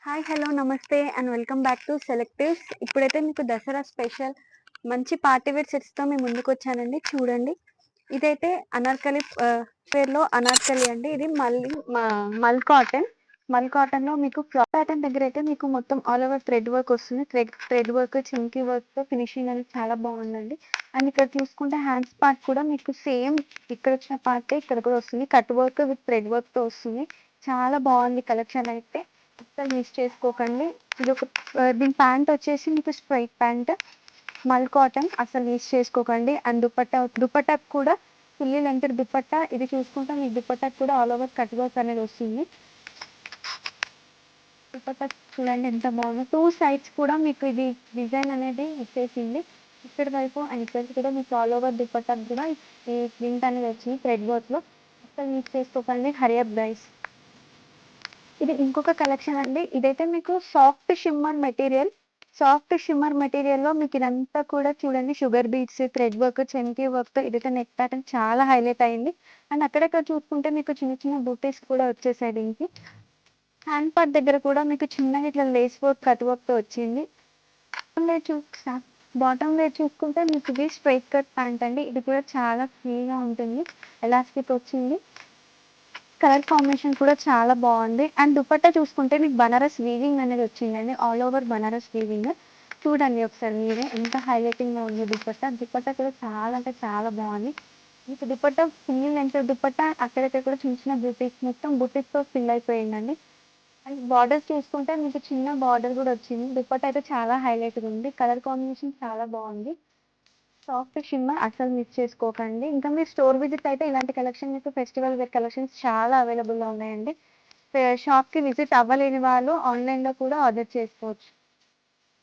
Hi! Hello! నమస్తే and welcome back to సెలెక్టివ్స్. ఇప్పుడైతే మీకు దసరా స్పెషల్ మంచి పార్టీ వేర్ సెట్స్‌తో మీ ముందుకొచ్చానండి. చూడండి. ఇదైతే అనార్కలి వేర్‌లో అనార్కలి అండి. ఇది మల్ కాటన్. మల్ కాటన్‌లో మీకు ఫ్రాక్ ప్యాటర్న్ దగ్గరైతే మీకు మొత్తం ఆల్ ఓవర్ థ్రెడ్ వర్క్ వస్తుంది. థ్రెడ్ వర్క్, చమ్కీ వర్క్‌తో ఫినిషింగ్ అనేది చాలా బాగుందండి. అండ్ ఇక్కడ చూసుకుంటే హ్యాండ్స్ పార్ట్ కూడా మీకు సేమ్ ఇక్కడ వచ్చిన పార్టే ఇక్కడ కూడా వస్తుంది. కట్ వర్క్ విత్ థ్రెడ్ వర్క్‌తో వస్తుంది. చాలా బాగుంది కలెక్షన్ అయితే. అస్సలు మిస్ చేసుకోకండి. దీని ప్యాంట్ వచ్చేసి మీకు స్ట్రైట్ ప్యాంట్ మల్ కాటన్, అసలు మిస్ చేసుకోకండి. అండ్ దుపట్టా కూడా ఫుల్లీ లెంత్ దుపట్టా. ఇది చూసుకుంటే మీకు దుపట్టా కూడా ఆల్ ఓవర్ కట్ వర్క్ అనేది వస్తుంది. దుపట్టా చూడండి ఎంత బాగుందో. టూ సైడ్స్ కూడా మీకు ఇది డిజైన్ అనేది ఇచ్చేసింది. ఇక్కడ వైపు అండ్ ఇక్కడ కూడా మీకు ఆల్ ఓవర్ దుపట్టా కూడా ఈ ప్రింట్ అనేది వచ్చింది థ్రెడ్ వర్క్లో. అసలు మిస్ చేసుకోకండి. Hurry up guys. ఇది ఇంకొక కలెక్షన్ అండి. ఇదైతే మీకు soft shimmer material. Soft shimmer మెటీరియల్‌లో మీకు ఇదంతా కూడా చూడండి షుగర్ బీడ్స్, థ్రెడ్ వర్క్, చమ్కీ వర్క్‌తో ఇదైతే నెక్ ప్యాటర్న్ చాలా హైలైట్ అయింది. అండ్ అక్కడక్కడ చూసుకుంటే మీకు చిన్న చిన్న బూటీస్ కూడా వచ్చేసాయి దీనికి. హ్యాండ్ పార్ట్ దగ్గర కూడా మీకు చిన్నగా ఇట్లా లేస్ వర్క్, కట్ వర్క్‌తో వచ్చింది. బాటమ్ వేర్ బాటమ్ వేర్ చూసుకుంటే మీకు ఇది స్ట్రెయిట్ కట్ ప్యాంట్ అండి. ఇది కూడా చాలా ఫ్రీగా ఉంటుంది. ఎలాస్టిక్ వచ్చింది. కలర్ కాంబినేషన్ కూడా చాలా బాగుంది. అండ్ దుపట్టా చూసుకుంటే మీకు బనారస్ వీవింగ్ అనేది వచ్చిందండి. All over Banaras weaving. చూడండి ఒకసారి మీరే ఎంత హైలైటింగ్‌గా ఉందో దుపట్టా. దుపట్టా కూడా చాలా అంటే చాలా బాగుంది. మీకు దుపట్టా ఫుల్ లెంగ్త్ దుపట్టా అక్కడక్కడ కూడా చిన్న చిన్న బుటీస్ మొత్తం బుటీస్‌తో ఫిల్ అయిపోయిందండి. అండ్ బార్డర్స్ చూసుకుంటే మీకు చిన్న బార్డర్ కూడా వచ్చింది. దుపట్టా అయితే చాలా హైలైట్‌గా ఉంది. కలర్ కాంబినేషన్ చాలా బాగుంది. సాఫ్ట్ షిమ్మర్ అస్సలు మిస్ చేసుకోకండి. ఇంకా మీరు స్టోర్ విజిట్ అయితే ఇలాంటి కలెక్షన్ మీకు ఫెస్టివల్ వేర్ కలెక్షన్స్ చాలా అవైలబుల్‌గా ఉన్నాయండి. షాప్‌కి విజిట్ అవ్వలేని వాళ్ళు ఆన్‌లైన్‌లో కూడా ఆర్డర్ చేసుకోవచ్చు.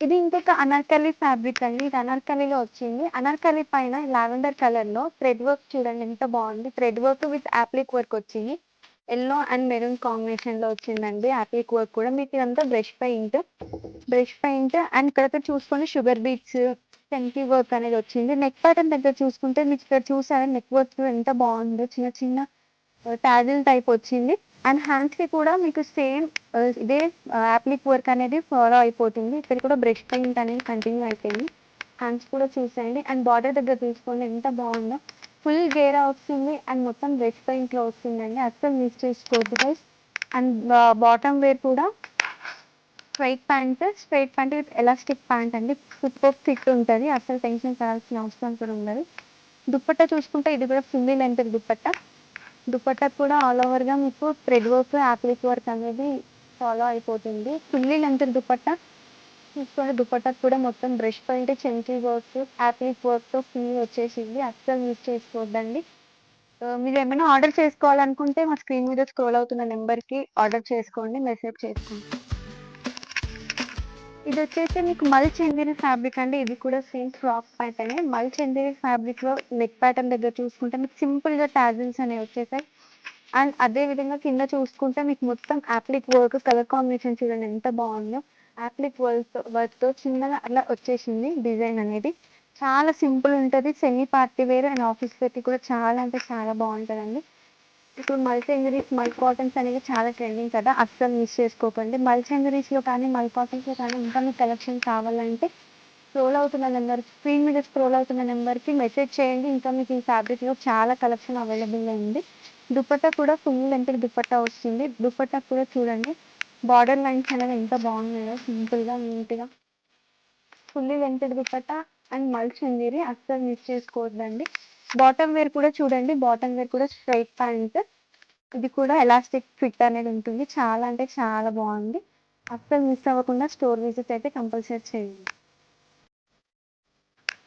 ఇది ఇంకొక అనార్కలి ఫ్యాబ్రిక్ అండి. ఇది అనార్కలిలో వచ్చింది. అనార్కలి పైన లావెండర్ కలర్‌లో థ్రెడ్ వర్క్ చూడండి ఎంత బాగుంది. Thread work with appliqué work వచ్చింది. యెల్లో అండ్ మెరూన్ కాంబినేషన్‌లో వచ్చిందండి. యాప్లిక్ వర్క్ కూడా మీకు ఇదంతా బ్రష్ పెయింట్ అండ్ ఇక్కడైతే చూసుకోండి షుగర్ బీట్స్, చమ్కీ వర్క్ అనేది వచ్చింది. నెక్ ప్యాటర్న్ దగ్గర చూసుకుంటే మీకు ఇక్కడ చూసారా నెక్ వర్క్ ఎంత బాగుందో. చిన్న చిన్న టాజిల్ టైప్ వచ్చింది. అండ్ హ్యాండ్స్‌కి కూడా మీకు సేమ్ ఇదే యాప్లిక్ వర్క్ అనేది ఫాలో అయిపోతుంది. ఇక్కడ కూడా బ్రష్ పెయింట్ అనేది కంటిన్యూ అయిపోయింది. హ్యాండ్స్ కూడా చూసేయండి. అండ్ బార్డర్ దగ్గర చూసుకోండి ఎంత బాగుందో. ఫుల్ గేరా వస్తుంది అండ్ మొత్తం బ్రష్ పెయింట్‌లో వస్తుందండి. అస్సలు మిస్ చేసుకోవద్దు గైస్. అండ్ బాటమ్ వేర్ కూడా straight pant with elastic pant అండి. సూపర్ ఫిట్ ఉంటది. అస్సలు టెన్షన్ పడాల్సిన అవసరం కూడా ఉండదు. దుపట్టా చూసుకుంటే ఇది కూడా ఫుల్లీ లెంత్ దుపట్టా. దుపట్టా కూడా ఆల్ ఓవర్‌గా మీకు థ్రెడ్ వర్క్, యాప్లిక్ వర్క్ అనేది ఫాలో అయిపోతుంది. Fully length dupatta. చూసుకోండి దుపట్టా కూడా మొత్తం బ్రష్ పెయింట్, చమ్కీ వర్క్, యాప్లిక్ వర్క్‌తో ఫుల్ వచ్చేసింది. అస్సలు మిస్ చేసుకోవద్దండి. మీరేమైనా ఆర్డర్ చేసుకోవాలనుకుంటే మా స్క్రీన్ మీద స్క్రోల్ అవుతున్న నెంబర్‌కి ఆర్డర్ చేసుకోండి. మెసేజ్ చేసుకోండి. ఇదొచ్చేసి మీకు మల్ చందేరి ఫ్యాబ్రిక్ అండి. ఇది కూడా సేమ్ ఫ్రాక్ ప్యాటర్నే. మల్ చందేరి ఫ్యాబ్రిక్‌లో నెక్ ప్యాటర్న్ దగ్గర చూసుకుంటే మీకు సింపుల్‌గా టాజిల్స్ అనేవి వచ్చేసాయి. అండ్ అదే విధంగా కింద చూసుకుంటే మీకు మొత్తం యాప్లిక్ వర్క్ కలర్ కాంబినేషన్ చూడండి ఎంత బాగుందో. యాప్లిక్ వర్క్‌తో చిన్నగా అలా వచ్చేసింది డిజైన్ అనేది. చాలా సింపుల్ ఉంటది. Semi party wear and office వేర్‌కి కూడా చాలా అంటే చాలా బాగుంటదండి. ఇప్పుడు మల్చందరీస్, మల్ కాటన్స్ అనేవి చాలా ట్రెండింగ్ కదా! అస్సలు మిస్ చేసుకోకండి. మల్చందరీస్‌లో కానీ, మల్ కాటన్స్‌లో కానీ ఇంకా మీకు కలెక్షన్ కావాలంటే స్క్రీన్ మీద స్క్రోల్ అవుతున్న నెంబర్‌కి మెసేజ్ చేయండి. ఇంకా మీకు ఈ ఫ్యాబ్రిక్‌లో చాలా కలెక్షన్ అవైలబుల్‌గా ఉంది. దుపట్టా కూడా ఫుల్ లెంత్ దుపట్టా వస్తుంది. దుపట్టా కూడా చూడండి బార్డర్ లైన్స్ అనేవి ఎంత బాగున్నాయో సింపుల్‌గా, నీట్‌గా. ఫుల్లీ లెంత్ దుపట్టా అండ్ మల్ చందేరి అస్సలు మిస్ చేసుకోవద్దండి. బాటమ్ వేర్ కూడా చూడండి. బాటమ్ వేర్ కూడా స్ట్రెయిట్ ప్యాంట్. ఇది కూడా ఎలాస్టిక్ ఫిట్ అనేది ఉంటుంది. చాలా అంటే చాలా బాగుంది. అస్సలు మిస్ అవ్వకుండా స్టోర్ విజిట్ అయితే కంపల్సరీ చేయండి.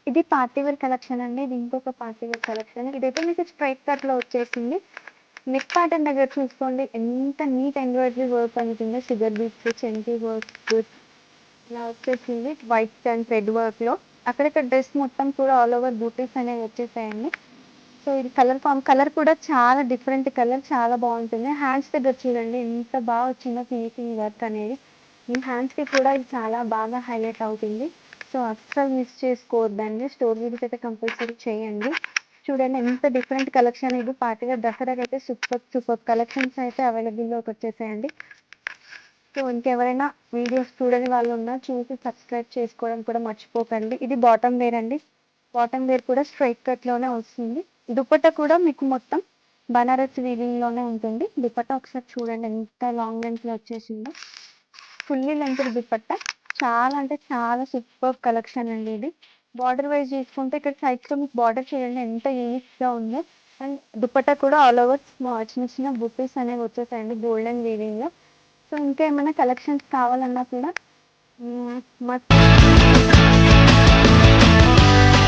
ఇది పార్టీ వేర్ కలెక్షన్ అండి. ఇది ఇంకొక పార్టీ వేర్ కలెక్షన్. ఇదైతే మీకు స్ట్రైట్ కట్‌లో వచ్చేసింది. నెక్ ప్యాటర్న్ దగ్గర చూసుకోండి ఎంత నీట్ ఎంబ్రాయిడరీ వర్క్ ఉంటుందో. షుగర్ బీట్స్, చమ్కీ వర్క్ ఇలా వచ్చేసింది. వైట్ అండ్ థ్రెడ్ వర్క్‌లో. అక్కడక్కడ డ్రెస్ మొత్తం కూడా ఆల్ ఓవర్ బూటీస్ అనేవి వచ్చేసాయండి. సో ఇది కలర్ కూడా చాలా డిఫరెంట్ కలర్ చాలా బాగుంటుంది. హ్యాండ్స్ దగ్గర చూడండి ఎంత బాగా వచ్చిందో ఫినిషింగ్ వర్క్ అనేది. మీ హ్యాండ్స్‌కి కూడా ఇది చాలా బాగా హైలైట్ అవుతుంది. సో అస్సలు మిస్ చేసుకోవద్దండి. స్టోర్ విజిట్ అయితే కంపల్సరీ చేయండి. చూడండి ఎంత డిఫరెంట్ కలెక్షన్ ఇది పార్టీ వేర్ దసరాకైతే సూపర్ కలెక్షన్స్ అయితే అవైలబుల్‌లోకి వచ్చేసాయండి. సో ఇంకెవరైనా వీడియోస్ చూడని వాళ్ళు ఉన్నా చూసి సబ్స్క్రైబ్ చేసుకోవడం కూడా మర్చిపోకండి. ఇది బాటమ్ వేర్ అండి. బాటమ్ వేర్ కూడా స్ట్రైట్ కట్‌లోనే వస్తుంది. దుపట్టా కూడా మీకు మొత్తం బనారస్ వీవింగ్‌లోనే ఉంటుంది. దుపట్టా ఒకసారి చూడండి ఎంత లాంగ్ లెంగ్త్‌లో వచ్చేసిందో. ఫుల్లీ లెంగ్త్‌డ్ దుపట్టా. చాలా అంటే చాలా సూపర్బ్ కలెక్షన్ అండి ఇది. బార్డర్ వైజ్ చూసుకుంటే ఇక్కడ సైడ్స్‌లో మీకు బార్డర్ చూడండి ఎంత యూనిక్‌గా ఉందో. అండ్ దుపట్టా కూడా ఆల్ ఓవర్ చిన్న చిన్న బుటీస్ అనేవి వచ్చేసాయండి గోల్డెన్ వీవింగ్‌లో. సో ఇంకా ఏమైనా కలెక్షన్స్ కావాలన్నా కూడా మా